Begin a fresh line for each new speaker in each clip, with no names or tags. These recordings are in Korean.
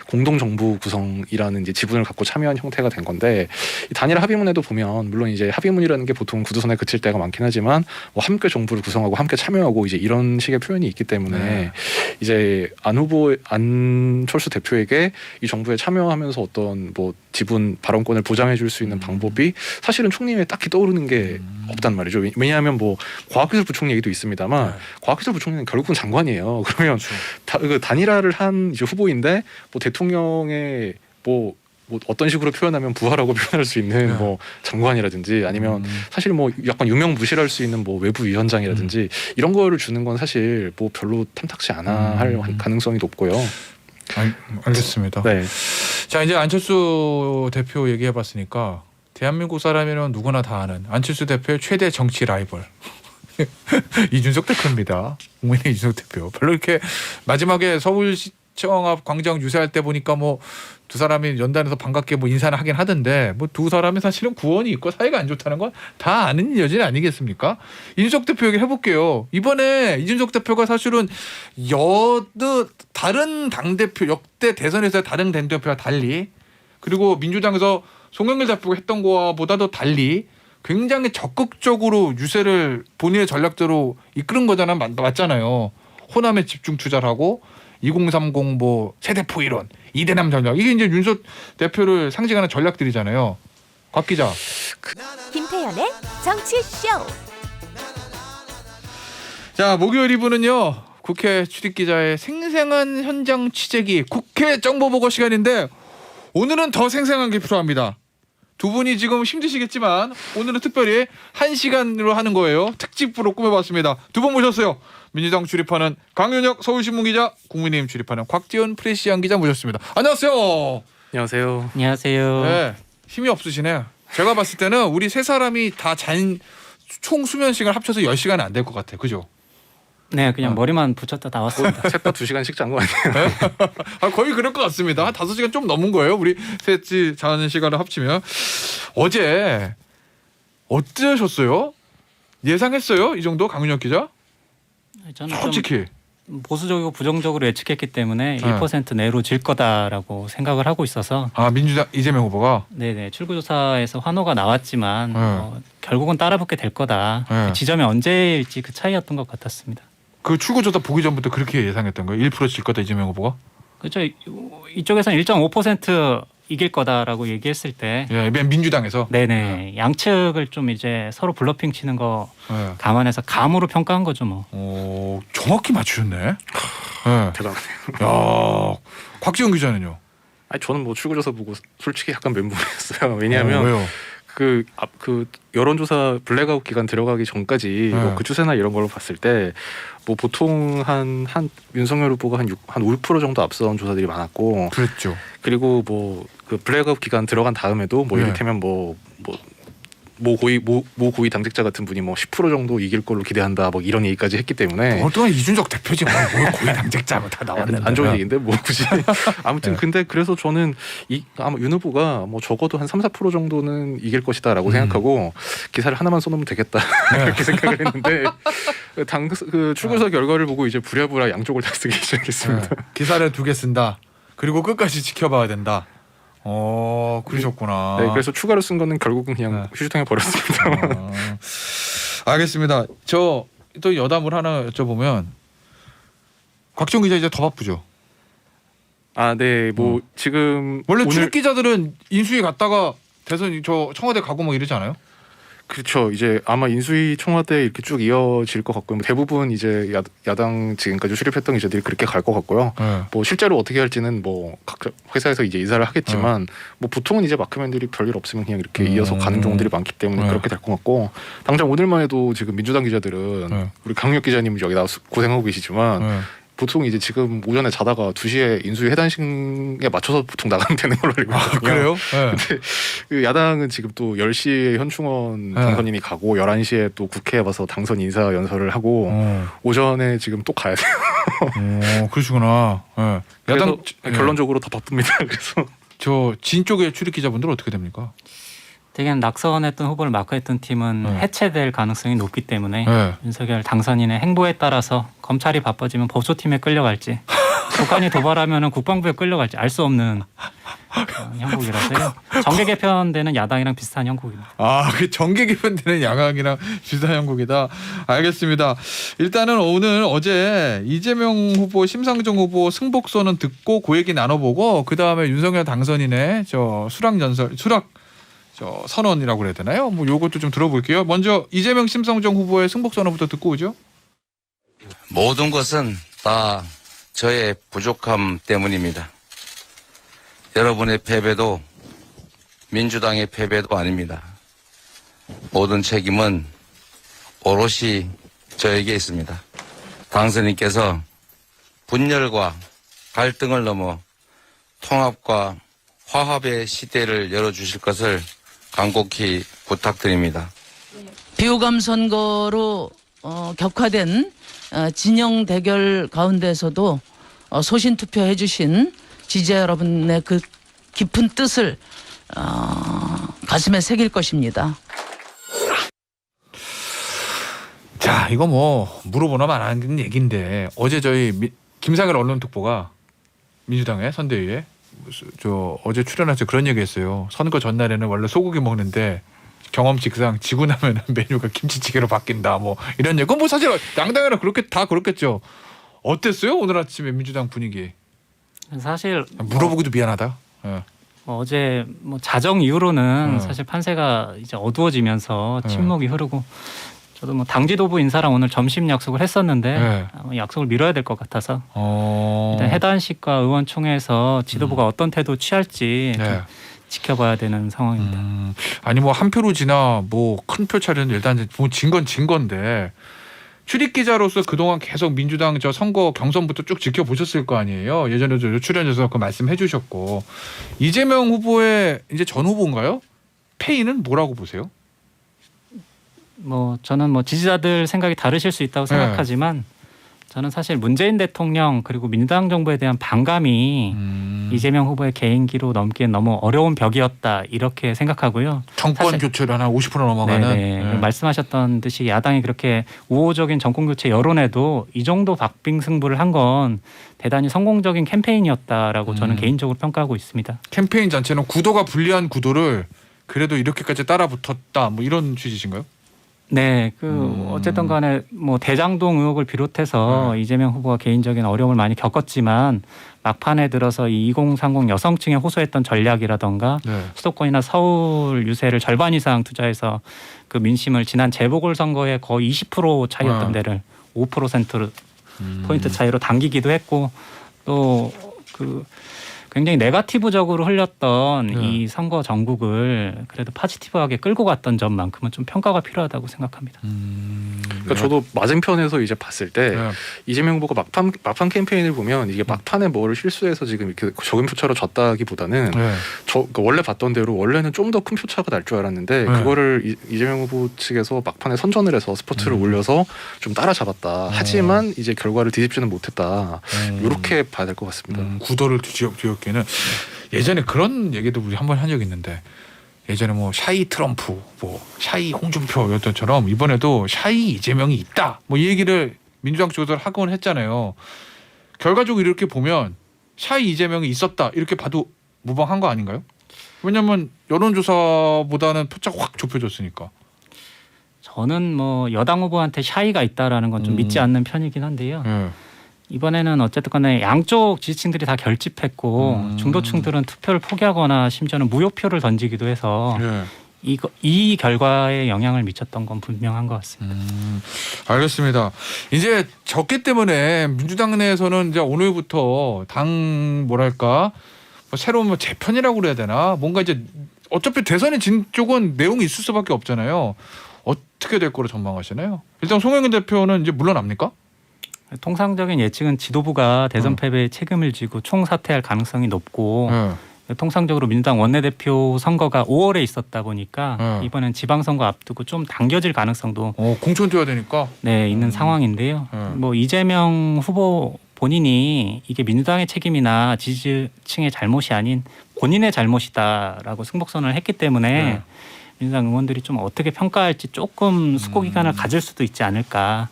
공동 정부 구성이라는 이제 지분을 갖고 참여한 형태가 된 건데 이 단일화 합의문에도 보면 물론 이제 합의문이라는 게 보통 구두선에 그칠 때가 많긴 하지만 뭐 함께 정부를 구성하고 함께 참여하고 이제 이런 식의 표현이 있기 때문에 이제 안철수 대표에게 이 정부에 참여하면서 어떤 뭐 지분 발언권을 보장해줄 수 있는 방법이 사실은 총리에 딱히 떠오르는 게 없단 말이죠. 왜냐하면 뭐 과학기술부총 얘기도 있습니다만 과학기술부총리는 결국은 장관이에요. 그러면 그 단일화를 한 이제 후보인데 뭐 대통령의 뭐 어떤 식으로 표현하면 부하라고 표현할 수 있는 뭐 장관이라든지 아니면 사실 뭐 약간 유명무실할 수 있는 뭐 외부위원장이라든지 이런 거를 주는 건 사실 뭐 별로 탐탁치 않아 할 가능성이 높고요.
알겠습니다.
네.
자 이제 안철수 대표 얘기해봤으니까 대한민국 사람이면 누구나 다 아는 안철수 대표의 최대 정치 라이벌 이준석 대표입니다. 국민의 이준석 대표. 별로 이렇게 마지막에 서울시청 앞 광장 유세할 때 보니까 뭐 두 사람이 연단에서 반갑게 뭐 인사를 하긴 하던데 뭐 두 사람이 사실은 구원이 있고 사이가 안 좋다는 건 다 아는 여진 아니겠습니까? 이준석 대표 얘기 해볼게요. 이번에 이준석 대표가 사실은 다른 당대표 역대 대선에서 다른 당대표와 달리 그리고 민주당에서 송영길 대표가 했던 거와 보다도 달리 굉장히 적극적으로 유세를 본인의 전략대로 이끄는 거잖아. 맞잖아요. 호남에 집중 투자를 하고 2030 뭐 세대포 이론 이대남 전략 이게 이제 윤석 대표를 상징하는 전략들이잖아요. 곽 기자.
김태현의 정치쇼.
자 목요일 2부는요. 국회 출입기자의 생생한 현장 취재기 국회 정보보고 시간인데 오늘은 더 생생한 게 필요합니다. 두 분이 지금 힘드시겠지만 오늘은 특별히 1시간으로 하는 거예요. 특집으로 꾸며봤습니다. 두 분 모셨어요. 민주당 출입하는 강윤혁 서울신문 기자, 국민의힘 출입하는 곽지원 프레시안 기자 모셨습니다. 안녕하세요.
안녕하세요.
안녕하세요.
네, 힘이 없으시네요. 제가 봤을 때는 우리 세 사람이 다 총 수면 시간 합쳐서 10시간은 안 될 것 같아요. 그죠?
네, 그냥 머리만 붙였다 나왔습니다.
셋 다 2시간씩 잔 거 아니에요?
아, 거의 그럴 것 같습니다. 한 5시간 좀 넘은 거예요. 우리 셋이 자는 시간을 합치면. 어제 어떠셨어요? 예상했어요? 이 정도 강윤혁 기자?
저는
솔직히.
좀 보수적이고 부정적으로 예측했기 때문에 1% 내로 질 거다라고 생각을 하고 있어서
아 민주당 이재명 후보가
네네 출구조사에서 환호가 나왔지만 결국은 따라붙게 될 거다. 그 지점이 언제일지 그 차이였던 것 같았습니다.
그 출구조사 보기 전부터 그렇게 예상했던 거예요? 1%질 거다 이재명 후보가?
그렇죠. 이쪽에서는 1.5% 이길 거다라고 얘기했을 때
예, 민주당에서
네네 양측을 좀 이제 서로 블러핑 치는 거 감안해서 감으로 평가한 거죠 뭐.
오, 정확히 맞추셨네.
대단하네요.
야, 곽지원 기자는요?
아니 저는 뭐 출구조사 보고 솔직히 약간 멘붕이었어요. 왜냐하면
왜요?
그 여론조사 블랙아웃 기간 들어가기 전까지 뭐그 추세나 이런 걸로 봤을 때 뭐 보통 한 윤석열 후보가 한 5% 정도 앞선 조사들이 많았고
그랬죠.
그리고 뭐 그 블랙아웃 기간 들어간 다음에도 뭐 이를테면 모 고위 당직자 같은 분이 뭐 10% 정도 이길 걸로 기대한다 뭐 이런 얘기까지 했기 때문에
어떤 이준석 대표지 뭐 고위 당직자 다 나왔는데
안 좋은 얘기인데 뭐 굳이 아무튼 근데 그래서 저는 아마 윤 후보가 뭐 적어도 한 3-4% 정도는 이길 것이다라고 생각하고 기사를 하나만 써놓으면 되겠다 그렇게 생각을 했는데 그 출구조사 결과를 보고 이제 부랴부랴 양쪽을 다 쓰기 시작했습니다.
기사를 2개 쓴다. 그리고 끝까지 지켜봐야 된다. 그러셨구나.
네, 그래서 추가로 쓴 거는 결국은 그냥 휴지통에 버렸습니다.
알겠습니다. 저 또 여담을 하나 여쭤보면 곽지원 기자 이제 더 바쁘죠?
아, 네, 뭐 지금
원래
오늘
출입 기자들은 인수위 갔다가 대선 저 청와대 가고 뭐 이러지 않아요?
그렇죠. 이제 아마 인수위 청와대 이렇게 쭉 이어질 것 같고요. 대부분 이제 야당 지금까지 출입했던 기자들이 그렇게 갈 것 같고요. 뭐 실제로 어떻게 할지는 뭐 각 회사에서 이제 인사를 하겠지만 뭐 보통은 이제 마크맨들이 별일 없으면 그냥 이렇게 이어서 가는 경우들이 많기 때문에 그렇게 될 것 같고 당장 오늘만 해도 지금 민주당 기자들은 우리 강윤혁 기자님 여기 나와서 고생하고 계시지만 보통 이제 지금 오전에 자다가 2시에 인수위 해단식에 맞춰서 보통 나가면 되는 걸로 알고 있거든요.
그래요?
근데 그 야당은 지금 또 10시에 현충원 당선인이 가고 11시에 또 국회에 와서 당선 인사 연설을 하고 오전에 지금 또 가야 돼요.
그러시구나.
야당 결론적으로 다 바쁩니다. 그래서
저 진 쪽의 출입 기자분들은 어떻게 됩니까?
대개는 낙선했던 후보를 마크했던 팀은 해체될 가능성이 높기 때문에 윤석열 당선인의 행보에 따라서 검찰이 바빠지면 법조팀에 끌려갈지 북한이 도발하면 국방부에 끌려갈지 알 수 없는 형국이라서요. 정계 개편되는 야당이랑 비슷한 형국입니다.
아, 그 정계 개편되는 야당이랑 비슷한 형국이다. 알겠습니다. 일단은 오늘 어제 이재명 후보, 심상정 후보 승복선언 듣고 그 얘기 나눠보고 그 다음에 윤석열 당선인의 저 수락 선언이라고 그래야 되나요? 뭐 요것도 좀 들어볼게요. 먼저 이재명, 심상정 후보의 승복선언부터 듣고 오죠.
모든 것은 다 저의 부족함 때문입니다. 여러분의 패배도 민주당의 패배도 아닙니다. 모든 책임은 오롯이 저에게 있습니다. 당선인께서 분열과 갈등을 넘어 통합과 화합의 시대를 열어주실 것을 간곡히 부탁드립니다.
비호감 선거로 격화된 진영 대결 가운데서도 소신 투표해 주신 지지자 여러분의 그 깊은 뜻을 가슴에 새길 것입니다.
자, 이거 뭐 물어보나 안 하는 얘기인데 어제 저희 김상일 언론특보가 민주당의 선대위에 어제 출연해서 그런 얘기했어요. 선거 전날에는 원래 소고기 먹는데 경험칙상 지고 나면 메뉴가 김치찌개로 바뀐다. 뭐 이런 얘기. 그건 뭐 사실 양당이라 그렇게 다 그렇겠죠. 어땠어요 오늘 아침에 민주당 분위기?
사실
물어보기도 미안하다. 예.
어제 뭐 자정 이후로는
어.
사실 판세가 이제 어두워지면서 침묵이 흐르고 저도 뭐 당 지도부 인사랑 오늘 점심 약속을 했었는데
네.
약속을 미뤄야 될 것 같아서 일단 해단식과 의원총회에서 지도부가 어떤 태도 취할지 좀
네.
지켜봐야 되는 상황입니다.
아니 뭐 한 표로 지나 뭐 큰 표 차례는 일단 뭐 진 건데 출입 기자로서 그동안 계속 민주당 저 선거 경선부터 쭉 지켜보셨을 거 아니에요. 예전에도 출연해서 그 말씀해 주셨고 이재명 후보의 이제 전 후보인가요? 패인은 뭐라고 보세요?
뭐 저는 뭐 지지자들 생각이 다르실 수 있다고 생각하지만 저는 사실 문재인 대통령 그리고 민주당 정부에 대한 반감이 이재명 후보의 개인기로 넘기엔 너무 어려운 벽이었다 이렇게 생각하고요.
정권
사실-
교체를 한 50% 넘어가는.
네네. 말씀하셨던 듯이 야당이 그렇게 우호적인 정권 교체 여론에도 이 정도 박빙승부를 한 건 대단히 성공적인 캠페인이었다라고 저는 개인적으로 평가하고 있습니다.
캠페인 자체는 구도가 불리한 구도를 그래도 이렇게까지 따라붙었다 뭐 이런 취지신가요?
네, 어쨌든 간에 뭐 대장동 의혹을 비롯해서 이재명 후보가 개인적인 어려움을 많이 겪었지만 막판에 들어서 이 2030 여성층에 호소했던 전략이라던가
네.
수도권이나 서울 유세를 절반 이상 투자해서 그 민심을 지난 재보궐선거에 거의 20% 차이였던 데를 5% 포인트 차이로 당기기도 했고 또 그 굉장히 네거티브적으로 흘렸던 이 선거 전국을 그래도 포지티브하게 끌고 갔던 점만큼은 좀 평가가 필요하다고 생각합니다.
그러니까 저도 맞은편에서 이제 봤을 때
네.
이재명 후보가 막판 캠페인을 보면 이게 막판에 뭐를 실수해서 지금 이렇게 적은 표차로 졌다기보다는
네.
그러니까 원래 봤던 대로 원래는 좀 더 큰 표차가 날 줄 알았는데
네.
그거를 이재명 후보 측에서 막판에 선전을 해서 스포츠를 올려서 좀 따라잡았다. 하지만 이제 결과를 뒤집지는 못했다. 이렇게 봐야 될 것 같습니다.
구도를 뒤집기는 예전에 그런 얘기도 우리 한번 한 적이 있는데 예전에 뭐 샤이 트럼프, 뭐 샤이 홍준표였던처럼 이번에도 샤이 이재명이 있다. 뭐 이 얘기를 민주당 쪽에서 하곤 했잖아요. 결과적으로 이렇게 보면 샤이 이재명이 있었다 이렇게 봐도 무방한 거 아닌가요? 왜냐하면 여론조사보다는 표차가 확 좁혀졌으니까.
저는 뭐 여당 후보한테 샤이가 있다라는 건 좀 믿지 않는 편이긴 한데요.
네.
이번에는 어쨌든 간에 양쪽 지지층들이 다 결집했고 중도층들은 투표를 포기하거나 심지어는 무효표를 던지기도 해서
네.
이 결과에 영향을 미쳤던 건 분명한 것 같습니다.
알겠습니다. 이제 졌기 때문에 민주당 내에서는 이제 오늘부터 당 뭐랄까 뭐 새로운 뭐 재편이라고 그래야 되나 뭔가 이제 어차피 대선에 진 쪽은 내용이 있을 수밖에 없잖아요. 어떻게 될 거로 전망하시나요? 일단 송영길 대표는 이제 물러납니까?
통상적인 예측은 지도부가 대선 패배에 책임을 지고 총사퇴할 가능성이 높고 통상적으로 민주당 원내대표 선거가 5월에 있었다 보니까 이번엔 지방선거 앞두고 좀 당겨질 가능성도
공천 줘야 되니까.
네, 있는 상황인데요. 뭐 이재명 후보 본인이 이게 민주당의 책임이나 지지층의 잘못이 아닌 본인의 잘못이다라고 승복선언을 했기 때문에 민주당 의원들이 좀 어떻게 평가할지 조금 숙고 기간을 가질 수도 있지 않을까.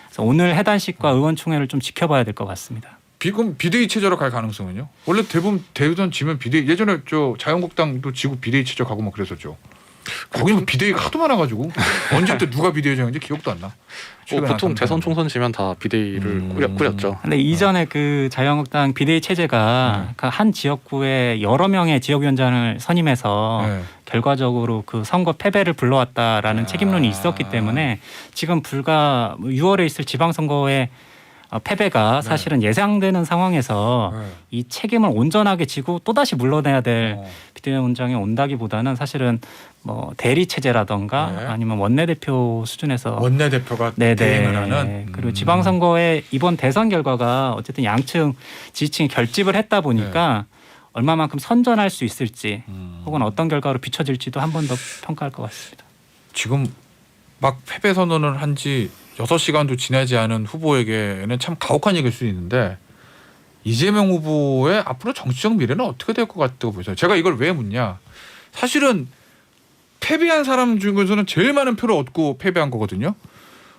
그래서 오늘 해단식과 의원총회를 좀 지켜봐야 될 것 같습니다.
그럼 비대위 체제로 갈 가능성은요? 원래 대부분 지면 비대위 예전에 저 자유한국당도 지고 비대위 체제 가고 막 그랬었죠. 거기는 비대위가 하도 많아가지고 언제부터 누가 비대위장인지 기억도 안 나.
보통 대선 총선 지면 다 비대위를 꾸렸죠.
근데 이전에 그 자유한국당 비대위 체제가 그한 지역구에 여러 명의 지역위원장을 선임해서
네.
결과적으로 그 선거 패배를 불러왔다라는 책임론이 있었기 때문에 지금 불과 6월에 있을 지방선거의 패배가 사실은 예상되는 상황에서
네.
이 책임을 온전하게 지고 또다시 물러내야 될 비대위원장이 온다기보다는 사실은 뭐 대리 체제라던가
네.
아니면 원내대표 수준에서
원내대표가
네네.
대행을 하는
그리고 지방선거의 이번 대선 결과가 어쨌든 양층 지지층이 결집을 했다 보니까 얼마만큼 선전할 수 있을지 혹은 어떤 결과로 비춰질지도 한 번 더 평가할 것 같습니다.
지금 막 패배 선언을 한 지 6시간도 지나지 않은 후보에게는 참 가혹한 얘기일 수 있는데 이재명 후보의 앞으로 정치적 미래는 어떻게 될 것 같다고 보세요? 제가 이걸 왜 묻냐? 사실은 패배한 사람 중에서는 제일 많은 표를 얻고 패배한 거거든요.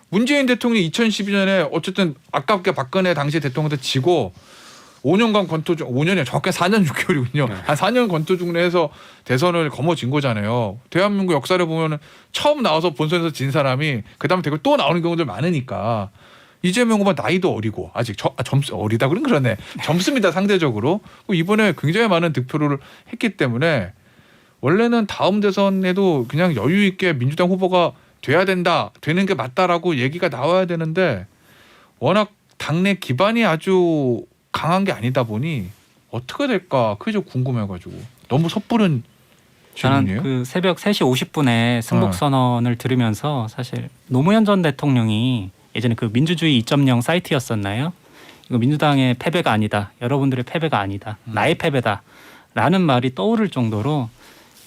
문재인 대통령이 2012년에 어쨌든 아깝게 박근혜 당시 대통령한테 지고 5년간 권투 중 5년이 정확히 4년 6개월이군요. 한 4년 권투 중에서 대선을 거머쥔 거잖아요. 대한민국 역사를 보면은 처음 나와서 본선에서 진 사람이 그다음에 대구 또 나오는 경우들 많으니까 이재명 후보 나이도 어리고 아직 점수 어리다 그런 그러네. 젊습니다 상대적으로. 이번에 굉장히 많은 득표를 했기 때문에 원래는 다음 대선에도 그냥 여유 있게 민주당 후보가 돼야 된다, 되는 게 맞다라고 얘기가 나와야 되는데 워낙 당내 기반이 아주 강한 게 아니다 보니 어떻게 될까 그게 좀 궁금해가지고 너무 섣부른 질문이에요.
저는 그 새벽 3시 50분에 승복 선언을 들으면서 사실 노무현 전 대통령이 예전에 그 민주주의 2.0 사이트였었나요? 이거 민주당의 패배가 아니다. 여러분들의 패배가 아니다. 나의 패배다라는 말이 떠오를 정도로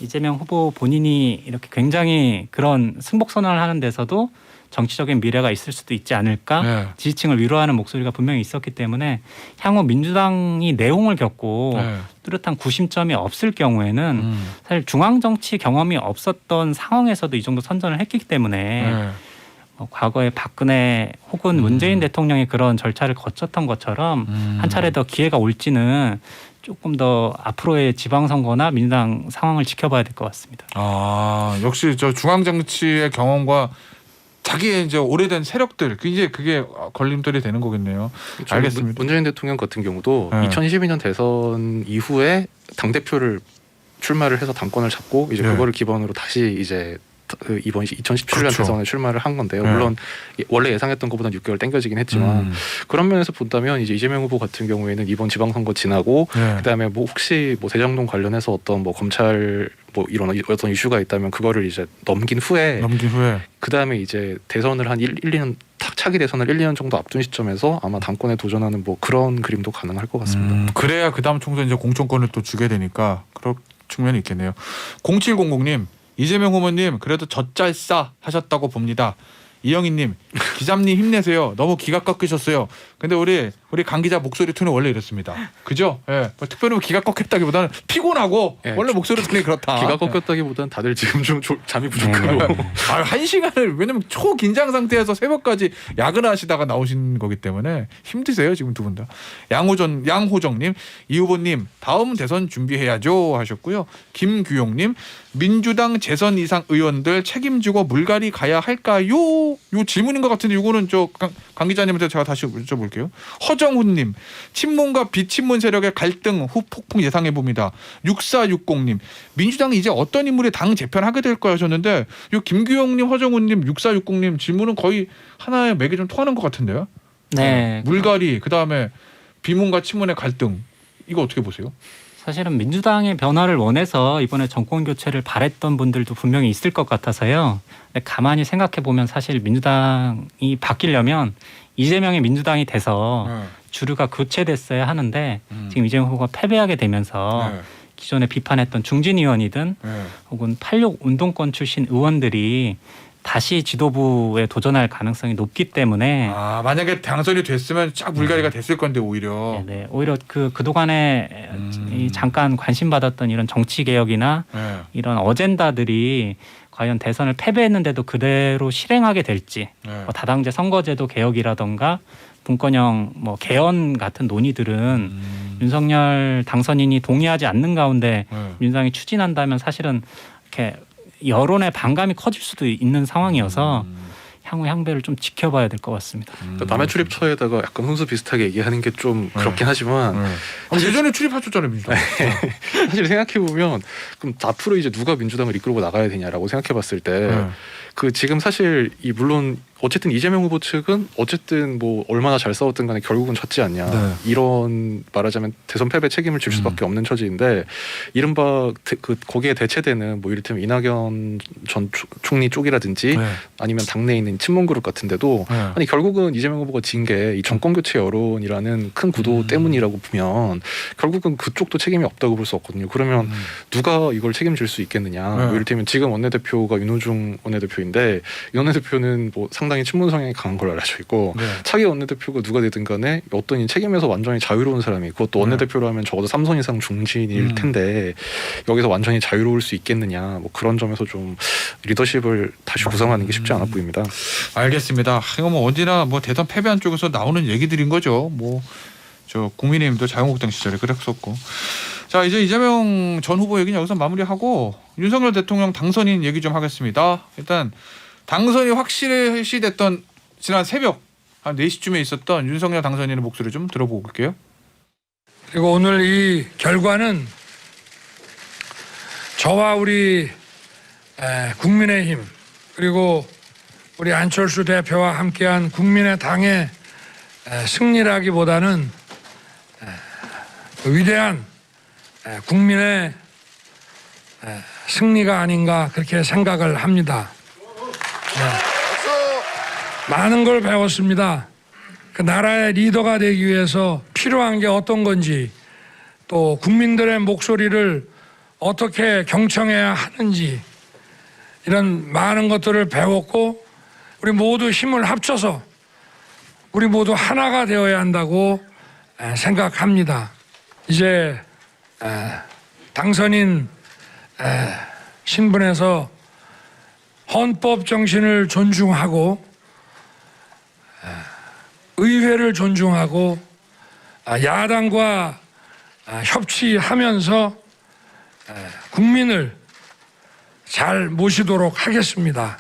이재명 후보 본인이 이렇게 굉장히 그런 승복 선언을 하는 데서도 정치적인 미래가 있을 수도 있지 않을까
네.
지지층을 위로하는 목소리가 분명히 있었기 때문에 향후 민주당이 내홍을 겪고
네.
뚜렷한 구심점이 없을 경우에는 사실 중앙 정치 경험이 없었던 상황에서도 이 정도 선전을 했기 때문에
네.
과거에 박근혜 혹은 문재인 대통령이 그런 절차를 거쳤던 것처럼 한 차례 더 기회가 올지는 조금 더 앞으로의 지방선거나 민주당 상황을 지켜봐야 될 것 같습니다.
아 역시 저 중앙 정치의 경험과 자기의 이제 오래된 세력들 이제 그게 걸림돌이 되는 거겠네요.
그렇죠.
알겠습니다.
문재인 대통령 같은 경우도
네.
2012년 대선 이후에 당 대표를 출마를 해서 당권을 잡고 이제
네.
그거를 기반으로 다시 이제 이번 2017년
그렇죠.
대선에 출마를 한 건데요.
네.
물론 원래 예상했던 것보다 6개월 땡겨지긴 했지만 그런 면에서 본다면 이제 이재명 후보 같은 경우에는 이번 지방선거 지나고
네.
그다음에 뭐 혹시 뭐 대장동 관련해서 어떤 뭐 검찰 뭐 이런 어떤 이슈가 있다면 그거를 이제 넘긴 후에 그다음에 이제 대선을 한 2년 차기 대선을 1, 2년 정도 앞둔 시점에서 아마 당권에 도전하는 뭐 그런 그림도 가능할 것 같습니다.
그래야 그 다음 총선 이제 공천권을 또 주게 되니까 그런 측면이 있겠네요. 0700님 이재명 후보님 그래도 젖잘싸 하셨다고 봅니다. 이영희님 기자님 힘내세요. 너무 기가 꺾이셨어요. 근데 우리 강 기자 목소리 톤은 원래 이렇습니다. 그죠? 예. 뭐 특별히 기가 꺾였다기보다는 피곤하고
예.
원래 목소리 톤이 그렇다.
기가 꺾였다기보다는 다들 지금 좀 잠이 부족하고
아, 1시간을 왜냐면 초긴장 상태에서 새벽까지 야근하시다가 나오신 거기 때문에 힘드세요 지금 두 분 다. 양호정님 이 후보님 다음 대선 준비해야죠 하셨고요. 김규용님 민주당 재선 이상 의원들 책임지고 물갈이 가야 할까요? 요 질문인 것 같은데 이거는 저 강 기자님한테 제가 다시 여쭤볼게요. 허정훈님 친문과 비친문 세력의 갈등 후폭풍 예상해 봅니다. 6460님 민주당이 이제 어떤 인물이 당 재편하게 될까요 하셨는데 요 김규영님, 허정훈님, 6460님 질문은 거의 하나의 맥이 좀 통하는 것 같은데요.
네.
물갈이 그다음에 비문과 친문의 갈등 이거 어떻게 보세요?
사실은 민주당의 변화를 원해서 이번에 정권 교체를 바랬던 분들도 분명히 있을 것 같아서요. 근데 가만히 생각해 보면 사실 민주당이 바뀌려면 이재명이 민주당이 돼서 주류가 교체됐어야 하는데 지금 이재명 후보가 패배하게 되면서 기존에 비판했던 중진 의원이든 혹은 86 운동권 출신 의원들이 다시 지도부에 도전할 가능성이 높기 때문에
만약에 당선이 됐으면 쫙 물갈이가 됐을 건데 오히려
네, 오히려 그동안에 이 잠깐 관심 받았던 이런 정치 개혁이나 이런 어젠다들이 과연 대선을 패배했는데도 그대로 실행하게 될지 뭐 다당제 선거제도 개혁이라던가 분권형 뭐 개헌 같은 논의들은 윤석열 당선인이 동의하지 않는 가운데 민주당이 추진한다면 사실은 이렇게 여론의 반감이 커질 수도 있는 상황이어서 향후 향배를 좀 지켜봐야 될 것 같습니다.
그러니까 남의 출입처에다가 약간 훈수 비슷하게 얘기하는 게 좀 그렇긴 하지만
예전에 출입하셨잖아요, 민주당.
사실 생각해 보면 그럼 앞으로 이제 누가 민주당을 이끌고 나가야 되냐라고 생각해 봤을 때 그 지금 사실 이 물론 어쨌든 이재명 후보 측은 어쨌든 뭐 얼마나 잘 싸웠든 간에 결국은 졌지 않냐
네.
이런 말하자면 대선 패배 책임을 질 수밖에 없는 처지인데 이른바 그 거기에 대체되는 뭐 이를테면 이낙연 전 총리 쪽이라든지
네.
아니면 당내에 있는 친문그룹 같은데도
네.
아니 결국은 이재명 후보가 진 게 이 정권 교체 여론이라는 큰 구도 때문이라고 보면 결국은 그쪽도 책임이 없다고 볼 수 없거든요. 그러면 누가 이걸 책임질 수 있겠느냐.
네.
뭐 이를테면 지금 원내대표가 윤호중 원내대표인데 이 원내대표는 뭐 상당히 친문 성향이 강한 걸로 알려져 있고
네.
차기 원내대표가 누가 되든 간에 어떤 이 책임에서 완전히 자유로운 사람이 그것도 원내대표로 하면 적어도 3선 이상 중진일 텐데 여기서 완전히 자유로울 수 있겠느냐. 뭐 그런 점에서 좀 리더십을 다시 구성하는 게 쉽지 않아 보입니다.
알겠습니다. 이거 뭐 언제나 뭐 대선 패배한 쪽에서 나오는 얘기들인 거죠. 뭐 저 국민의힘도 자유한국당 시절에 그랬었고. 자, 이제 이재명 전 후보 얘기는 여기서 마무리하고 윤석열 대통령 당선인 얘기 좀 하겠습니다. 일단 당선이 확실시 됐던 지난 새벽 한 4시쯤에 있었던 윤석열 당선인의 목소리 좀 들어보고 올게요.
그리고 오늘 이 결과는 저와 우리 국민의힘 그리고 우리 안철수 대표와 함께한 국민의당의 승리라기보다는 위대한 국민의 승리가 아닌가 그렇게 생각을 합니다. 많은 걸 배웠습니다. 그 나라의 리더가 되기 위해서 필요한 게 어떤 건지 또 국민들의 목소리를 어떻게 경청해야 하는지 이런 많은 것들을 배웠고 우리 모두 힘을 합쳐서 우리 모두 하나가 되어야 한다고 생각합니다. 이제 당선인 신분에서 헌법 정신을 존중하고 의회를 존중하고 야당과 협치하면서 국민을 잘 모시도록 하겠습니다.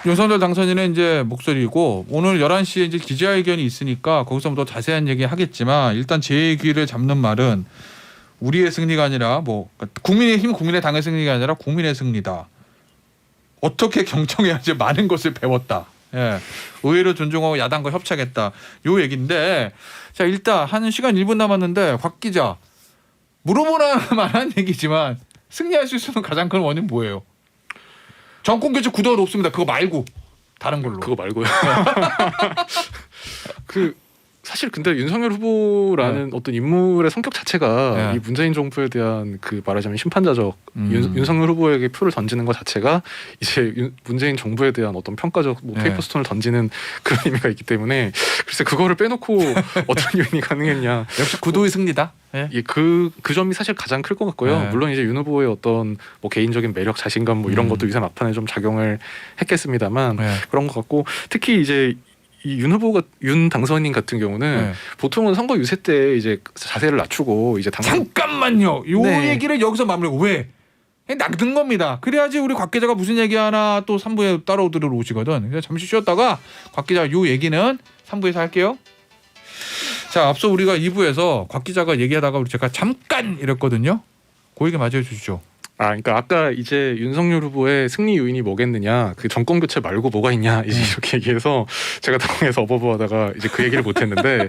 윤석열 당선인의 이제 목소리고 오늘 11시에 이제 기자회견이 있으니까 거기서 더 자세한 얘기 하겠지만 일단 제 얘기를 잡는 말은 우리의 승리가 아니라 뭐 국민의힘 국민의당의 승리가 아니라 국민의 승리다. 어떻게 경청해야지 많은 것을 배웠다. 예. 의회를 존중하고 야당과 협치하겠다. 요 얘기인데 자 일단 한 1시간 1분 남았는데 곽 기자 물어보나 만한 얘기지만 승리할 수 있는 가장 큰 원인 뭐예요? 정권 교체 구도가 높습니다. 그거 말고 다른 걸로.
그거 말고요. 그 사실 근데 윤석열 후보라는 어떤 인물의 성격 자체가 이 문재인 정부에 대한 그 말하자면 심판자적 윤석열 후보에게 표를 던지는 것 자체가 이제 문재인 정부에 대한 어떤 평가적 뭐 페이퍼스톤을 던지는 그런 의미가 있기 때문에 글쎄 그거를 빼놓고 어떤 요인이 가능했냐.
역시 구도의 승리다.
예, 그 점이 사실 가장 클 것 같고요. 물론 이제 윤 후보의 어떤 뭐 개인적인 매력, 자신감 뭐 이런 것도 유세 막판에 좀 작용을 했겠습니다만 그런 것 같고 특히 이제 이 윤 후보가 윤 당선인 같은 경우는 보통은 선거 유세 때 이제 자세를 낮추고 이제
잠깐만요. 요 얘기를 여기서 마무리하고 왜? 낚는 겁니다. 그래야지 우리 곽 기자가 무슨 얘기 하나 또 3부에 따로 들어오시거든. 그래서 잠시 쉬었다가 곽 기자 요 얘기는 3부에서 할게요. 자, 앞서 우리가 2부에서 곽 기자가 얘기하다가 제가 잠깐 이랬거든요. 그 얘기 맞아요 주시죠.
그러니까 아까 이제 윤석열 후보의 승리 요인이 뭐겠느냐, 그 정권 교체 말고 뭐가 있냐 이제 이렇게 얘기해서 제가 당황해서 어버버하다가 이제 그 얘기를 못했는데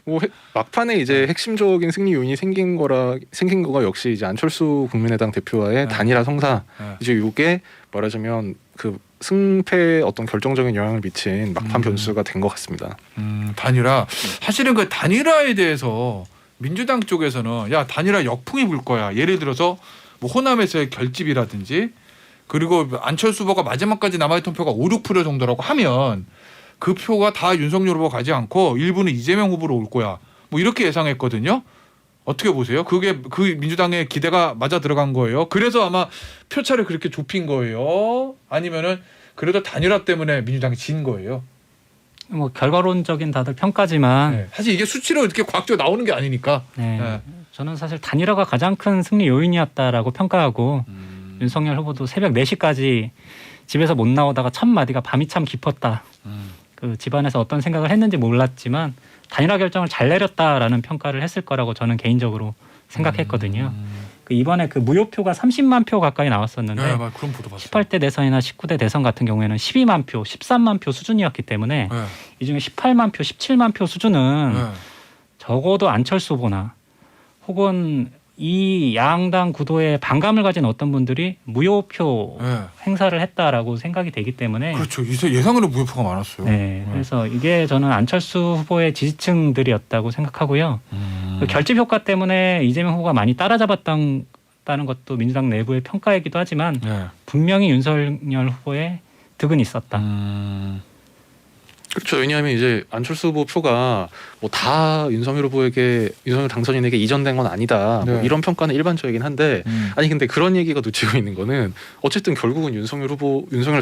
뭐 막판에 이제 핵심적인 승리 요인이 생긴 거가 역시 이제 안철수 국민의당 대표와의 단일화 성사 이제 요게 말하자면 그 승패에 어떤 결정적인 영향을 미친 막판 변수가 된 것 같습니다.
단일화 사실은 그 단일화에 대해서 민주당 쪽에서는 야 단일화 역풍이 불 거야. 예를 들어서 뭐 호남에서의 결집이라든지 그리고 안철수 후보가 마지막까지 남아있던 표가 5, 6% 정도라고 하면 그 표가 다 윤석열 후보 가지 않고 일부는 이재명 후보로 올 거야. 뭐 이렇게 예상했거든요. 어떻게 보세요? 그게 그 민주당의 기대가 맞아 들어간 거예요. 그래서 아마 표차를 그렇게 좁힌 거예요. 아니면은 그래도 단일화 때문에 민주당이 진 거예요.
뭐 결과론적인 다들 평가지만
네. 사실 이게 수치로 이렇게 과학적으로 나오는 게 아니니까.
네.
네.
저는 사실 단일화가 가장 큰 승리 요인이었다라고 평가하고 윤석열 후보도 새벽 4시까지 집에서 못 나오다가 첫 마디가 밤이 참 깊었다. 그 집안에서 어떤 생각을 했는지 몰랐지만 단일화 결정을 잘 내렸다라는 평가를 했을 거라고 저는 개인적으로 생각했거든요. 그 이번에 그 무효표가 30만 표 가까이 나왔었는데
네, 맞 그런 보도 봤어요.
18대 대선이나 19대 대선 같은 경우에는 12만 표, 13만 표 수준이었기 때문에
네.
이 중에 18만 표, 17만 표 수준은
네.
적어도 안철수 후보나 혹은 이 양당 구도에 반감을 가진 어떤 분들이 무효표
네.
행사를 했다라고 생각이 되기 때문에
그렇죠. 예상으로 무효표가 많았어요.
네, 그래서 이게 저는 안철수 후보의 지지층들이었다고 생각하고요. 그 결집 효과 때문에 이재명 후보가 많이 따라잡았다는 것도 민주당 내부의 평가이기도 하지만
네.
분명히 윤석열 후보의 득은 있었다.
그렇죠. 왜냐하면 이제 안철수 후보 표가 뭐 다 윤석열 당선인에게 이전된 건 아니다.
네.
뭐 이런 평가는 일반적이긴 한데 아니 근데 그런 얘기가 놓치고 있는 거는 어쨌든 결국은 윤석열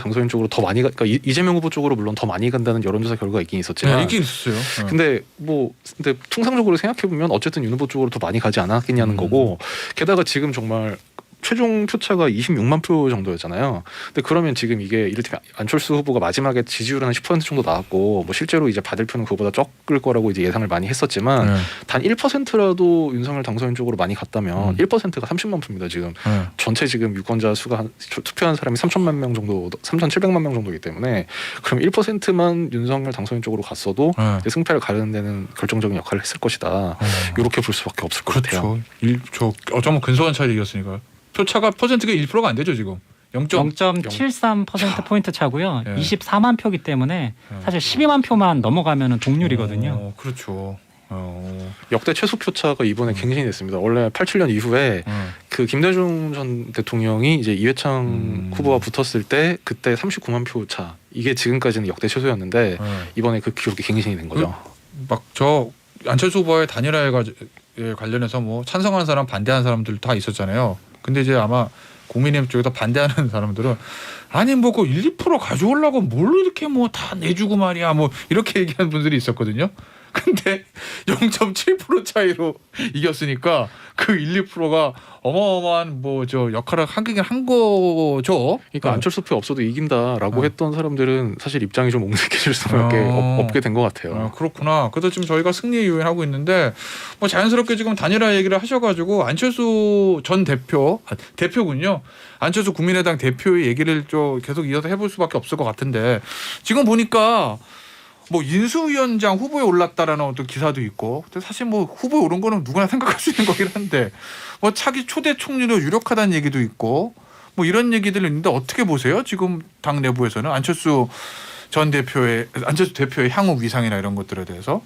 당선인 쪽으로 더 많이 그러니까 이재명 후보 쪽으로 물론 더 많이 간다는 여론조사 결과가 있긴 있었지만
네, 있긴 있었어요. 네.
근데 통상적으로 생각해 보면 어쨌든 윤 후보 쪽으로 더 많이 가지 않았겠냐는 거고 게다가 지금 정말 최종 표차가 26만 표 정도였잖아요. 근데 그러면 지금 이게 이를테면 안철수 후보가 마지막에 지지율은 한 10% 정도 나왔고 뭐 실제로 이제 받을 표는 그거보다 적을 거라고 이제 예상을 많이 했었지만
네.
단 1%라도 윤석열 당선인 쪽으로 많이 갔다면 1%가 30만 표입니다. 지금
네.
전체 지금 유권자 수가 투표한 사람이 3천만 명 정도, 3,700만 명 정도이기 때문에 그럼 1%만 윤석열 당선인 쪽으로 갔어도
네.
이제 승패를 가르는 데는 결정적인 역할을 했을 것이다. 이렇게 볼 수밖에 없을 것 같아요.
그렇죠. 어쩌면 근소한 차이를 이겼으니까. 표차가 퍼센트가 1%가 안 되죠 지금.
0.73% 포인트 차고요.
예.
24만 표기 때문에 사실 12만 표만 넘어가면 동률이거든요.
그렇죠.
역대 최소 표차가 이번에 갱신이 됐습니다. 원래 87년 이후에 그 김대중 전 대통령이 이제 이회창 후보와 붙었을 때 그때 39만 표 차. 이게 지금까지는 역대 최소였는데 이번에 그 기록이 갱신이 된 거죠.
막 저 안철수 후보의 단일화에 관련해서 뭐 찬성하는 사람, 반대하는 사람들 다 있었잖아요. 근데 이제 아마 국민의힘 쪽에서 반대하는 사람들은 아니 뭐 그 1, 2% 가져오려고 뭘 이렇게 뭐 다 내주고 말이야 뭐 이렇게 얘기하는 분들이 있었거든요. 근데 0.7% 차이로 이겼으니까 그 1, 2%가 어마어마한 뭐 저 역할을 하긴 한 거죠.
그러니까 안철수 표 없어도 이긴다라고 했던 사람들은 사실 입장이 좀 옹색해질 수밖에 없게 된 것 같아요.
그렇구나. 그래서 지금 저희가 승리의 요인하고 있는데 뭐 자연스럽게 지금 단일화 얘기를 하셔가지고 안철수 전 대표군요. 안철수 국민의당 대표의 얘기를 좀 계속 이어서 해볼 수밖에 없을 것 같은데 지금 보니까 뭐 인수위원장 후보에 올랐다라는 어떤 기사도 있고 근데 사실 뭐 후보에 오른 거는 누구나 생각할 수 있는 거긴 한데 뭐 차기 초대 총리로 유력하다는 얘기도 있고 뭐 이런 얘기들이 있는데 어떻게 보세요? 지금 당 내부에서는 안철수 대표의 향후 위상이나 이런 것들에 대해서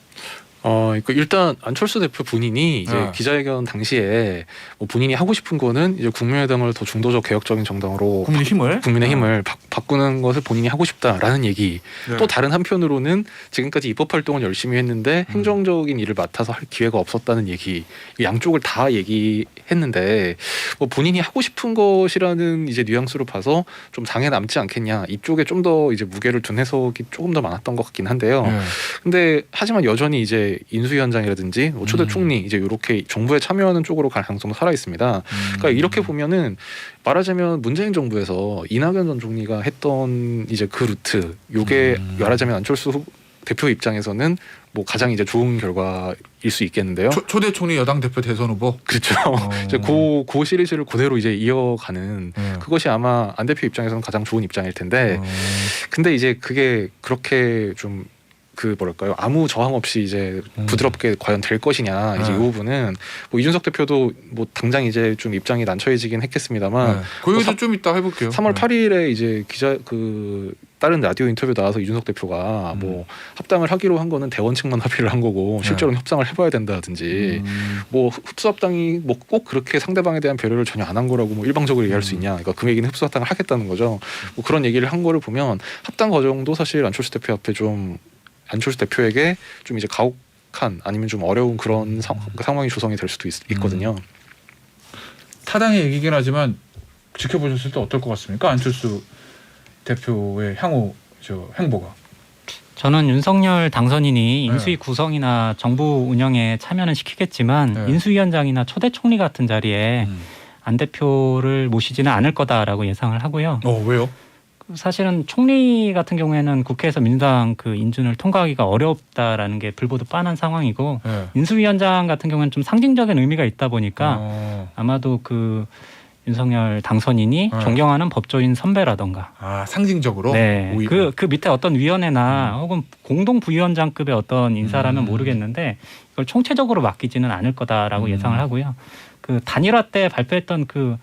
그러니까 일단 안철수 대표 본인이 이제 기자회견 당시에 뭐 본인이 하고 싶은 거는 이제 국민의당을 더 중도적 개혁적인 정당으로 국민의힘을 바꾸는 것을 본인이 하고 싶다라는 얘기.
네.
또 다른 한편으로는 지금까지 입법 활동을 열심히 했는데 행정적인 일을 맡아서 할 기회가 없었다는 얘기. 양쪽을 다 얘기했는데 뭐 본인이 하고 싶은 것이라는 이제 뉘앙스로 봐서 좀 당에 남지 않겠냐. 이쪽에 좀 더 이제 무게를 둔 해석이 조금 더 많았던 것 같긴 한데요.
네.
근데 하지만 여전히 이제 인수위원장이라든지 뭐 초대 총리 이제 이렇게 정부에 참여하는 쪽으로 갈 가능성도 살아 있습니다. 그러니까 이렇게 보면은 말하자면 문재인 정부에서 이낙연 전 총리가 했던 이제 그 루트, 요게 말하자면 안철수 대표 입장에서는 뭐 가장 이제 좋은 결과일 수 있겠는데요.
초대 총리 여당 대표 대선 후보.
그렇죠. 이제 그 시리즈를 그대로 이제 이어가는 그것이 아마 안 대표 입장에서는 가장 좋은 입장일 텐데, 근데 이제 그게 그렇게 좀 그 뭐랄까요 아무 저항 없이 이제 부드럽게 과연 될 것이냐 이제 이 부분은 뭐 이준석 대표도 뭐 당장 이제 좀 입장이 난처해지긴 했겠습니다만
그 얘기도 좀 이따 해볼게요.
3월 8일에 이제 기자 다른 라디오 인터뷰 나와서 이준석 대표가 뭐 합당을 하기로 한 거는 대원 측만 합의를 한 거고 실제로는 협상을 해봐야 된다든지 뭐 흡수합당이 뭐 꼭 그렇게 상대방에 대한 배려를 전혀 안 한 거라고 뭐 일방적으로 얘기할 수 있냐. 그러니까 그 얘기는 흡수합당을 하겠다는 거죠. 뭐 그런 얘기를 한 거를 보면 합당 과정도 사실 안철수 대표에게 좀 이제 가혹한 아니면 좀 어려운 그런 상황이 조성이 될 수도 있거든요.
타당의 얘기긴 하지만 지켜보셨을 때 어떨 것 같습니까? 안철수 대표의 향후 행보가.
저는 윤석열 당선인이 인수위 구성이나 정부 운영에 참여는 시키겠지만
네.
인수위원장이나 초대 총리 같은 자리에 안 대표를 모시지는 않을 거다라고 예상을 하고요.
왜요?
사실은 총리 같은 경우에는 국회에서 민주당 그 인준을 통과하기가 어렵다라는 게 불보듯 뻔한 상황이고
네.
인수위원장 같은 경우에는 좀 상징적인 의미가 있다 보니까 아마도 그 윤석열 당선인이 존경하는 법조인 선배라던가
상징적으로.
네,
오히려.
그 밑에 어떤 위원회나 혹은 공동 부위원장급의 어떤 인사라면 모르겠는데 이걸 총체적으로 맡기지는 않을 거다라고 예상을 하고요. 그 단일화 때 발표했던 그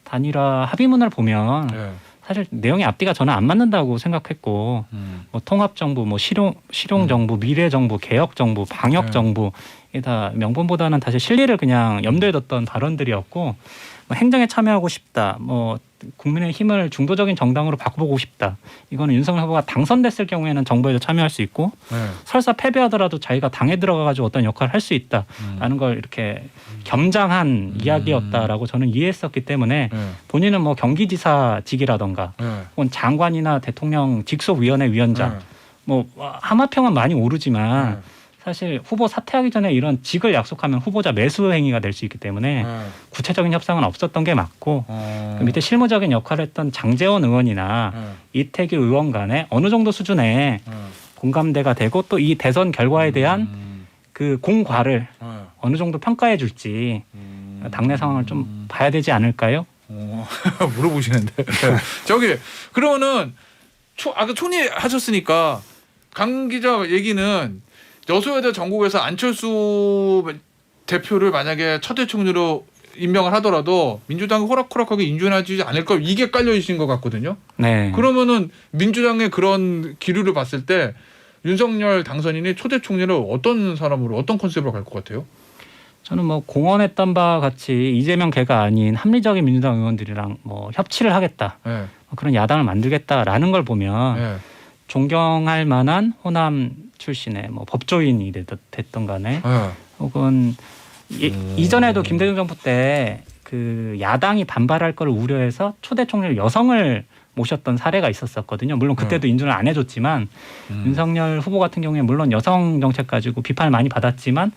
단일화 합의문을 보면
네.
사실 내용이 앞뒤가 저는 안 맞는다고 생각했고 뭐 통합정부, 뭐 실용정부, 미래정부, 개혁정부, 방역정부 이게 다 명분보다는 다시 실리를 그냥 염두에 뒀던 발언들이었고 뭐 행정에 참여하고 싶다, 뭐 국민의 힘을 중도적인 정당으로 바꿔보고 싶다. 이거는 윤석열 후보가 당선됐을 경우에는 정부에도 참여할 수 있고 설사 패배하더라도 자기가 당에 들어가가지고 어떤 역할을 할 수 있다라는 걸 이렇게 겸장한 이야기였다라고 저는 이해했었기 때문에 본인은 뭐 경기지사직이라던가 혹은 장관이나 대통령 직속위원회 위원장 뭐 하마평은 많이 오르지만 사실 후보 사퇴하기 전에 이런 직을 약속하면 후보자 매수 행위가 될 수 있기 때문에 구체적인 협상은 없었던 게 맞고 그 밑에 실무적인 역할을 했던 장제원 의원이나 이태규 의원 간에 어느 정도 수준의 공감대가 되고 또 이 대선 결과에 대한 그 공과를 어느 정도 평가해 줄지 당내 상황을 좀 봐야 되지 않을까요?
물어보시는데 저기 그러면은 아까 총리 하셨으니까 강 기자 얘기는 여소야대 전국에서 안철수 대표를 만약에 첫 대총리로 임명을 하더라도 민주당이 호락호락하게 인준하지 않을 거 이게 깔려 있는 것 같거든요.
네.
그러면은 민주당의 그런 기류를 봤을 때 윤석열 당선인이 초대 총리를 어떤 사람으로 어떤 컨셉으로 갈 것 같아요?
저는 뭐 공언했던 바와 같이 이재명 개가 아닌 합리적인 민주당 의원들이랑 뭐 협치를 하겠다.
네.
그런 야당을 만들겠다라는 걸 보면
네.
존경할 만한 호남 출신의 뭐 법조인이 됐던 간에 혹은 이전에도 김대중 정부 때 그 야당이 반발할 걸 우려해서 초대 총리를 여성을 모셨던 사례가 있었었거든요. 물론 그때도 인준을 안 해줬지만 윤석열 후보 같은 경우에 물론 여성 정책 가지고 비판을 많이 받았지만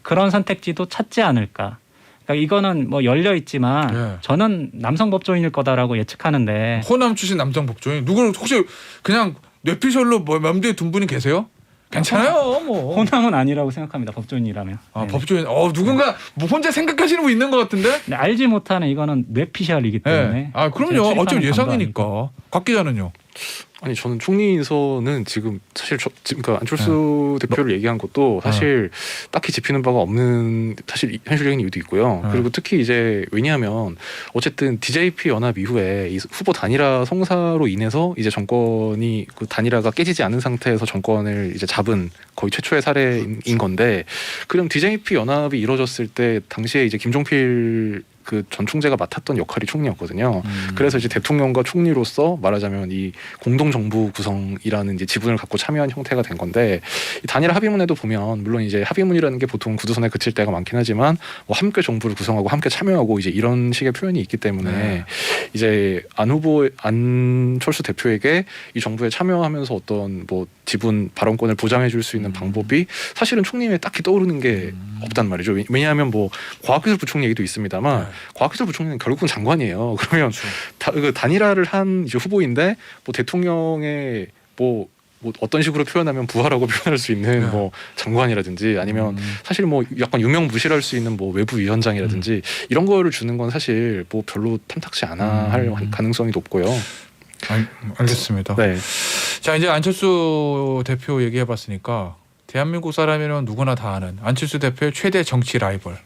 그런 선택지도 찾지 않을까. 그러니까 이거는 뭐 열려 있지만 저는 남성 법조인일 거다라고 예측하는데
호남 출신 남성 법조인 누구를 혹시 그냥 뇌피셜로 뭐 맘대에 둔 분이 계세요? 괜찮아요, 뭐.
호남은 아니라고 생각합니다. 법조인이라면.
아,
네.
법조인. 누군가 뭐 혼자 생각하시는 분 있는 것 같은데?
네, 알지 못하는 이거는 뇌피셜이기 때문에.
네. 아, 그럼요. 어차피 예상이니까. 곽 기자는요.
아니 저는 총리 인선은 지금 사실 지금 그러니까 안철수 대표를 얘기한 것도 사실 딱히 짚히는 바가 없는 사실 현실적인 이유도 있고요. 그리고 특히 이제 왜냐하면 어쨌든 DJP 연합 이후에 이 후보 단일화 성사로 인해서 이제 정권이 그 단일화가 깨지지 않은 상태에서 정권을 이제 잡은 거의 최초의 사례인 건데 그럼 DJP 연합이 이루어졌을 때 당시에 이제 김종필 그 전 총재가 맡았던 역할이 총리였거든요. 그래서 이제 대통령과 총리로서 말하자면 이 공동 정부 구성이라는 이제 지분을 갖고 참여한 형태가 된 건데 이 단일화 합의문에도 보면 물론 이제 합의문이라는 게 보통 구두선에 그칠 때가 많긴 하지만 뭐 함께 정부를 구성하고 함께 참여하고 이제 이런 식의 표현이 있기 때문에 이제 안철수 대표에게 이 정부에 참여하면서 어떤 뭐 지분 발언권을 보장해 줄 수 있는 방법이 사실은 총리에 딱히 떠오르는 게 없단 말이죠. 왜냐하면 뭐 과학기술부총리 얘기도 있습니다만 과학기술부총리는 결국은 장관이에요. 그러면 그 단일화를 한 이제 후보인데 뭐 대통령의 뭐 어떤 식으로 표현하면 부하라고 표현할 수 있는 뭐 장관이라든지 아니면 사실 뭐 약간 유명무실할 수 있는 뭐 외부위원장이라든지 이런 거를 주는 건 사실 뭐 별로 탐탁치 않아 할 가능성이 높고요.
알겠습니다.
네.
자, 이제 안철수 대표 얘기해봤으니까 대한민국 사람이면 누구나 다 아는 안철수 대표의 최대 정치 라이벌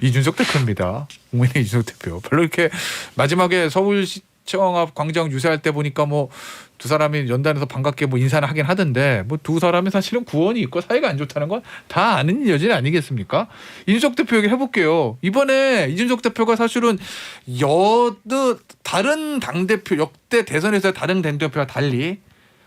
이준석 대표입니다. 국민의 이준석 대표. 별로 이렇게 마지막에 서울시청 앞 광장 유세할 때 보니까 뭐 두 사람이 연단에서 반갑게 뭐 인사를 하긴 하던데 뭐 두 사람이 사실은 구원이 있고 사이가 안 좋다는 건 다 아는 여진 아니겠습니까? 이준석 대표 얘기 해볼게요. 이번에 이준석 대표가 사실은 다른 당대표 역대 대선에서 다른 당대표와 달리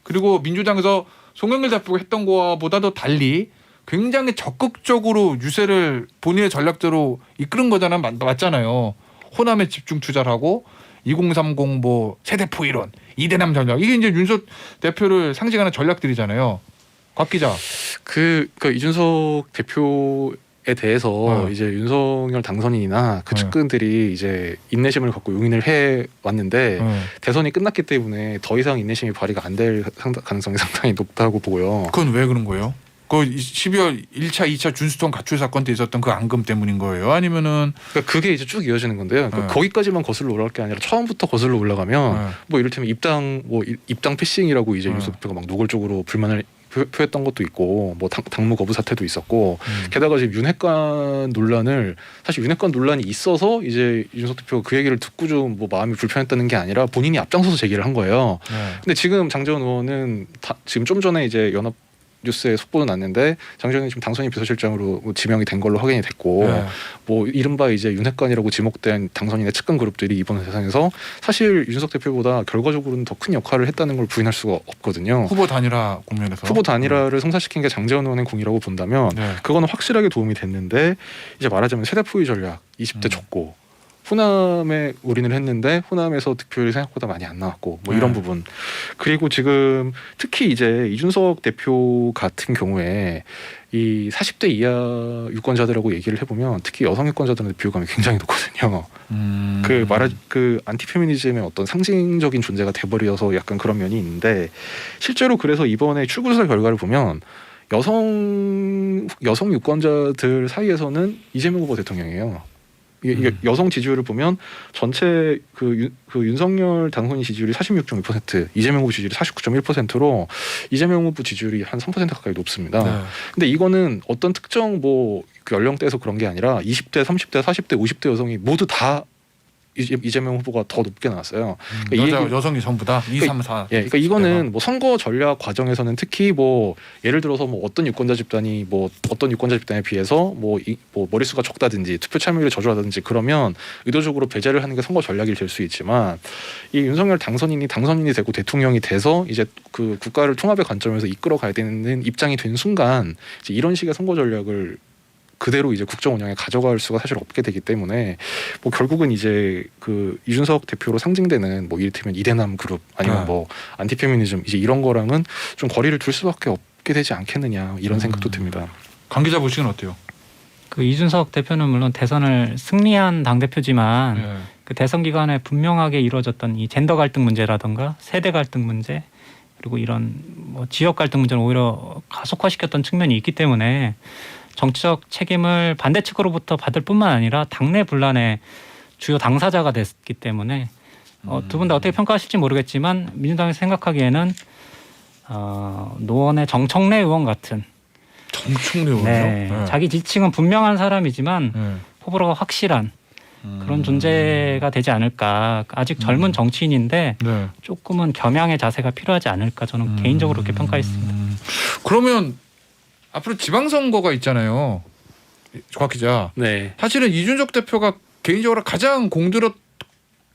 그리고 민주당에서 송영길 대표가 했던 거보다도 달리 굉장히 적극적으로 유세를 본인의 전략대로 이끄는 거잖아요. 맞잖아요. 호남에 집중 투자를 하고 2030 뭐 세대포 이론, 이대남 전략 이게 이제 윤석 대표를 상징하는 전략들이잖아요. 곽 기자.
그러니까 이준석 대표에 대해서 이제 윤석열 당선인이나 그 측근들이 이제 인내심을 갖고 용인을 해 왔는데 대선이 끝났기 때문에 더 이상 인내심이 발휘가 안 될 가능성이 상당히 높다고 보고요.
그건 왜 그런 거예요? 그 12월 1차, 2차 준수통 가출 사건 때 있었던 그 앙금 때문인 거예요? 아니면은
그러니까 그게 이제 쭉 이어지는 건데요. 그러니까 거기까지만 거슬러 올라갈 게 아니라 처음부터 거슬러 올라가면 뭐 이를테면 입당 패싱이라고 이제 윤석열 대표가 막 노골적으로 불만을 표했던 것도 있고 뭐 당무 거부 사태도 있었고 게다가 지금 윤핵관 논란을 사실 윤핵관 논란이 있어서 이제 윤석 대표가 그 얘기를 듣고 좀 뭐 마음이 불편했다는 게 아니라 본인이 앞장서서 제기를 한 거예요. 근데 지금 장재원 의원은 지금 좀 전에 이제 연합 뉴스에 속보도 났는데 장재원이 지금 당선인 비서실장으로 뭐 지명이 된 걸로 확인이 됐고 뭐 이른바 이제 윤핵관이라고 지목된 당선인의 측근 그룹들이 이번 세상에서 사실 윤석 대표보다 결과적으로는 더 큰 역할을 했다는 걸 부인할 수가 없거든요.
후보 단일화 국면에서
후보 단일화를 성사시킨 게 장재원 의원의 공이라고 본다면 그거는 확실하게 도움이 됐는데 이제 말하자면 세대 포위 전략 20대 줬고 호남에 올인을 했는데 호남에서 득표율이 생각보다 많이 안 나왔고 뭐 이런 부분 그리고 지금 특히 이제 이준석 대표 같은 경우에 이 40대 이하 유권자들하고 얘기를 해보면 특히 여성 유권자들한테 비호감이 굉장히 높거든요. 그 안티페미니즘의 어떤 상징적인 존재가 돼버려서 약간 그런 면이 있는데 실제로 그래서 이번에 출구조사 결과를 보면 여성 유권자들 사이에서는 이재명 후보 대통령이에요. 이게 여성 지지율을 보면 전체 그 윤석열 당선인 지지율이 46.2%, 이재명 후보 지지율이 49.1%로 이재명 후보 지지율이 한 3% 가까이 높습니다. 근데 이거는 어떤 특정 뭐 그 연령대에서 그런 게 아니라 20대, 30대, 40대, 50대 여성이 모두 다 이재명 후보가 더 높게 나왔어요. 그러니까
여성이 전부 다 2, 3, 4.
그러니까 이거는 뭐 선거 전략 과정에서는 특히 뭐 예를 들어서 뭐 어떤 유권자 집단이 뭐 어떤 유권자 집단에 비해서 뭐 머릿수가 적다든지 투표 참여율이 저조하다든지 그러면 의도적으로 배제를 하는 게 선거 전략이 될 수 있지만 이 윤석열 당선인이 되고 대통령이 돼서 이제 그 국가를 통합의 관점에서 이끌어가야 되는 입장이 된 순간 이제 이런 식의 선거 전략을 그대로 이제 국정 운영에 가져갈 수가 사실 없게 되기 때문에 뭐 결국은 이제 그 이준석 대표로 상징되는 뭐 이를테면 이대남 그룹 아니면 뭐 안티페미니즘 이제 이런 거랑은 좀 거리를 둘 수밖에 없게 되지 않겠느냐 이런 생각도 듭니다.
강 기자 보시기는 어때요?
그 이준석 대표는 물론 대선을 승리한 당 대표지만 그 대선 기간에 분명하게 이루어졌던 이 젠더 갈등 문제라든가 세대 갈등 문제 그리고 이런 뭐 지역 갈등 문제를 오히려 가속화시켰던 측면이 있기 때문에 정치적 책임을 반대측으로부터 받을 뿐만 아니라 당내 분란의 주요 당사자가 됐기 때문에 두 분 다 어떻게 평가하실지 모르겠지만 민주당에서 생각하기에는 노원의 정청래 의원 같은
정청래 의원이요?
자기 지층은 분명한 사람이지만 호불호가 확실한 그런 존재가 되지 않을까. 아직 젊은 정치인인데 조금은 겸양의 자세가 필요하지 않을까 저는 개인적으로 그렇게 평가했습니다. 그러면
앞으로 지방선거가 있잖아요. 곽 기자.
네.
사실은 이준석 대표가 개인적으로 가장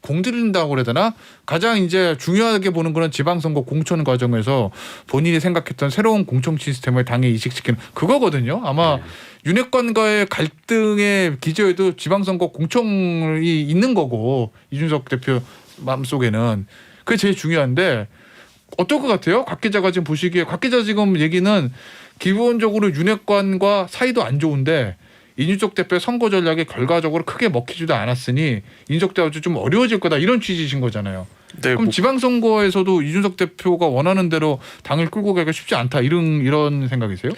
공들인다고 그래야 되나? 가장 이제 중요하게 보는 그런 지방선거 공천 과정에서 본인이 생각했던 새로운 공천 시스템을 당에 이식시키는 그거거든요. 아마 윤핵관과의 갈등의 기저에도 지방선거 공천이 있는 거고 이준석 대표 마음속에는 그게 제일 중요한데 어떨 것 같아요? 곽 기자가 지금 보시기에 곽 기자 지금 얘기는 기본적으로 윤핵관과 사이도 안 좋은데 이준석 대표의 선거 전략이 결과적으로 크게 먹히지도 않았으니 이준석 대표가 좀 어려워질 거다 이런 취지이신 거잖아요. 네, 그럼 지방선거에서도 이준석 대표가 원하는 대로 당을 끌고 가기가 쉽지 않다 이런 생각이세요?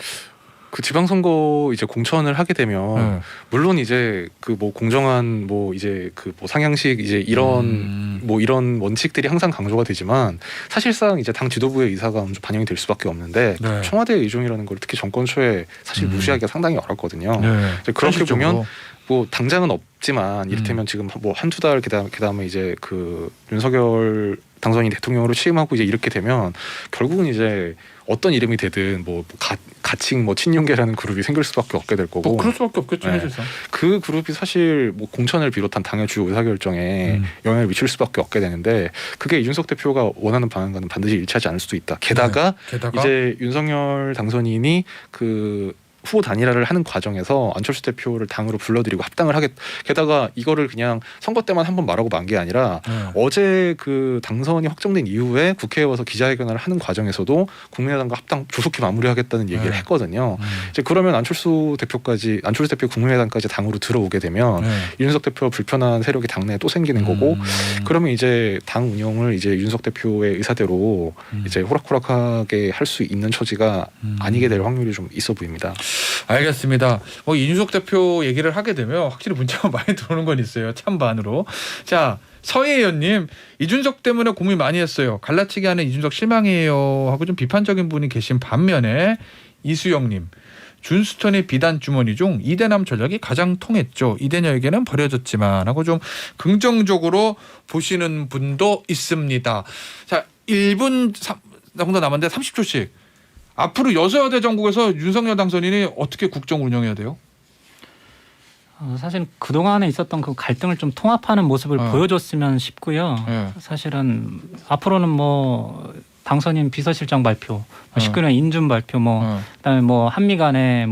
그 지방선거 이제 공천을 하게 되면 물론 이제 그 뭐 공정한 뭐 이제 그 뭐 상향식 이제 이런 뭐 이런 원칙들이 항상 강조가 되지만 사실상 이제 당 지도부의 의사가 좀 반영이 될 수밖에 없는데 청와대 의중이라는 걸 특히 정권 초에 사실 무시하기가 상당히 어렵거든요. 그렇게 보면 뭐 당장은 없지만 이를테면 지금 뭐 한두 달 그다음에 이제 그 윤석열 당선인 대통령으로 취임하고 이제 이렇게 되면 결국은 이제 어떤 이름이 되든 뭐 가칭 뭐 친윤계라는 그룹이 생길 수밖에 없게 될 거고.
뭐 그럴 수밖에 없겠죠. 네.
그 그룹이 사실 뭐 공천을 비롯한 당의 주요 의사결정에 영향을 미칠 수밖에 없게 되는데 그게 이준석 대표가 원하는 방향과는 반드시 일치하지 않을 수도 있다. 게다가 이제 윤석열 당선인이 그 후보 단일화를 하는 과정에서 안철수 대표를 당으로 불러들이고 합당을 게다가 이거를 그냥 선거 때만 한번 말하고 만 게 아니라 어제 그 당선이 확정된 이후에 국회에 와서 기자회견을 하는 과정에서도 국민의당과 합당 조속히 마무리하겠다는 얘기를 했거든요. 이제 그러면 안철수 대표 국민의당까지 당으로 들어오게 되면 윤석 대표가 불편한 세력이 당내에 또 생기는 거고 그러면 이제 당 운영을 이제 윤석 대표의 의사대로 이제 호락호락하게 할 수 있는 처지가 아니게 될 확률이 좀 있어 보입니다.
알겠습니다. 뭐 이준석 대표 얘기를 하게 되면 확실히 문자가 많이 들어오는 건 있어요. 찬반으로. 자, 서예연님, 이준석 때문에 고민 많이 했어요. 갈라치기 하는 이준석 실망이에요 하고 좀 비판적인 분이 계신 반면에 이수영님, 준스턴의 비단 주머니 중 이대남 전략이 가장 통했죠. 이대녀에게는 버려졌지만 하고 좀 긍정적으로 보시는 분도 있습니다. 자, 1분 정도 남았는데 30초씩. 앞으로 여소야대 정국에서 윤석열 당선인이 어떻게 국정 운영해야 돼요?
사실 그동안에 있었던 그 갈등을 좀 통합하는 모습을 보여줬으면 싶고요. 사실은 앞으로는 뭐 당선인 비서실장 발표, 19년 인준 발표, 그다음에 뭐 한미 간의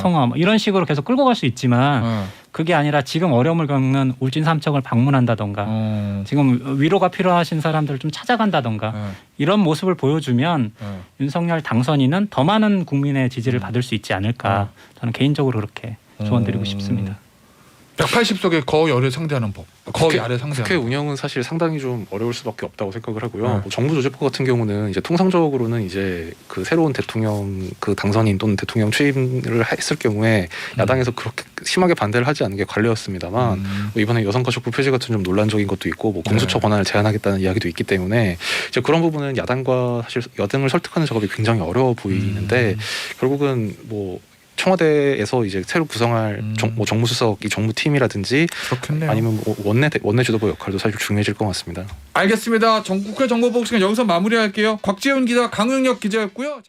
통화 이런 식으로 계속 끌고 갈 수 있지만 그게 아니라 지금 어려움을 겪는 울진 삼척을 방문한다던가 지금 위로가 필요하신 사람들을 좀 찾아간다던가 이런 모습을 보여주면 윤석열 당선인은 더 많은 국민의 지지를 받을 수 있지 않을까 저는 개인적으로 그렇게 조언드리고 싶습니다.
180석의 거의 아래 상대하는 법. 거의 아래 상대하는
국회 운영은 사실 상당히 좀 어려울 수밖에 없다고 생각을 하고요. 뭐 정부조직법 같은 경우는 이제 통상적으로는 이제 그 새로운 대통령 그 당선인 또는 대통령 취임을 했을 경우에 야당에서 그렇게 심하게 반대를 하지 않은 게 관례였습니다만 뭐 이번에 여성가족부 폐지 같은 좀 논란적인 것도 있고 뭐 공수처 권한을 제한하겠다는 이야기도 있기 때문에 이제 그런 부분은 야당과 사실 여당을 설득하는 작업이 굉장히 어려워 보이는데 결국은 뭐 청와대에서 이제 새로 구성할 정무수석 이 정무팀이라든지
그렇겠네요.
아니면 뭐 원내 지도부 역할도 사실 중요해질 것 같습니다.
알겠습니다. 국회 정보보고 시간 여기서 마무리할게요. 곽지훈 기자, 강용혁 기자였고요.